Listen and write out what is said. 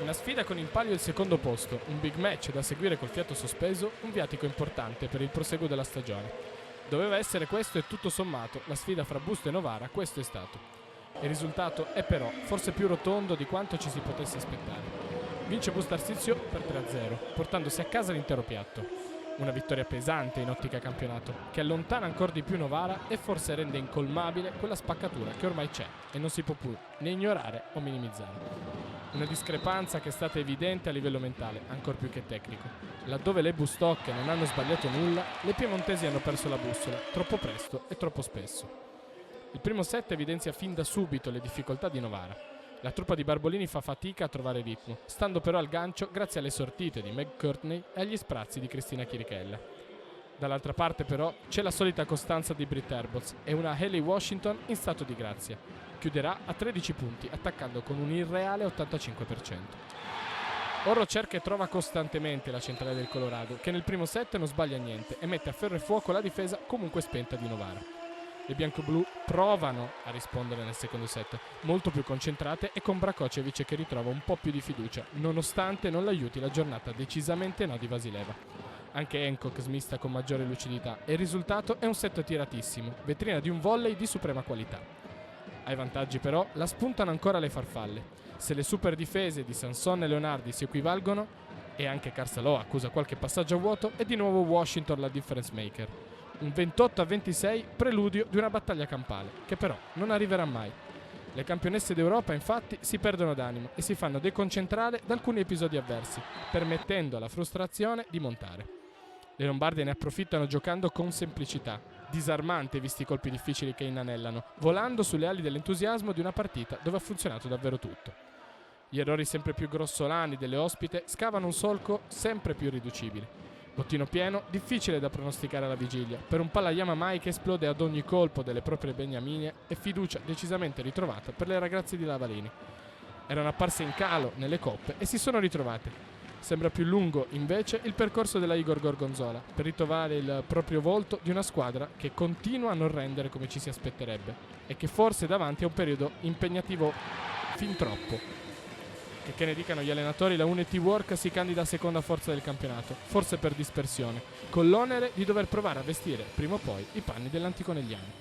Una sfida con in palio il secondo posto, un big match da seguire col fiato sospeso, un viatico importante per il proseguo della stagione. Doveva essere questo e tutto sommato, la sfida fra Busto e Novara, questo è stato. Il risultato è però forse più rotondo di quanto ci si potesse aspettare. Vince Busto Arsizio per 3-0, portandosi a casa l'intero piatto. Una vittoria pesante in ottica campionato, che allontana ancora di più Novara e forse rende incolmabile quella spaccatura che ormai c'è e non si può più né ignorare o minimizzare. Una discrepanza che è stata evidente a livello mentale, ancor più che tecnico. Laddove le Bustocche non hanno sbagliato nulla, le piemontesi hanno perso la bussola, troppo presto e troppo spesso. Il primo set evidenzia fin da subito le difficoltà di Novara. La truppa di Barbolini fa fatica a trovare ritmo, stando però al gancio grazie alle sortite di Meg Courtney e agli sprazzi di Cristina Chirichella. Dall'altra parte però c'è la solita costanza di Britt Herbots e una Hayley Washington in stato di grazia. Chiuderà a 13 punti attaccando con un irreale 85%. Orro cerca e trova costantemente la centrale del Colorado, che nel primo set non sbaglia niente e mette a ferro e fuoco la difesa comunque spenta di Novara. Le bianco-blu provano a rispondere nel secondo set, molto più concentrate e con Brakocevic che ritrova un po' più di fiducia, nonostante non l'aiuti la giornata decisamente no di Vasileva. Anche Hancock smista con maggiore lucidità e il risultato è un set tiratissimo, vetrina di un volley di suprema qualità. Ai vantaggi però la spuntano ancora le farfalle. Se le super difese di Sanson e Leonardi si equivalgono, e anche Carsalò accusa qualche passaggio a vuoto, è di nuovo Washington la difference maker. Un 28-26 preludio di una battaglia campale, che però non arriverà mai. Le campionesse d'Europa infatti si perdono d'animo e si fanno deconcentrare da alcuni episodi avversi, permettendo alla frustrazione di montare. Le lombarde ne approfittano giocando con semplicità, disarmante visti i colpi difficili che inanellano, volando sulle ali dell'entusiasmo di una partita dove ha funzionato davvero tutto. Gli errori sempre più grossolani delle ospite scavano un solco sempre più irriducibile. Bottino pieno, difficile da pronosticare alla vigilia, per un Pallayama Mai che esplode ad ogni colpo delle proprie beniamine e fiducia decisamente ritrovata per le ragazze di Lavalini. Erano apparse in calo nelle coppe e si sono ritrovate. Sembra più lungo, invece, il percorso della Igor Gorgonzola, per ritrovare il proprio volto di una squadra che continua a non rendere come ci si aspetterebbe e che forse davanti a un periodo impegnativo fin troppo. Che ne dicano gli allenatori, la UNET Work si candida a seconda forza del campionato, forse per dispersione, con l'onere di dover provare a vestire prima o poi i panni dell'Anticonegliani.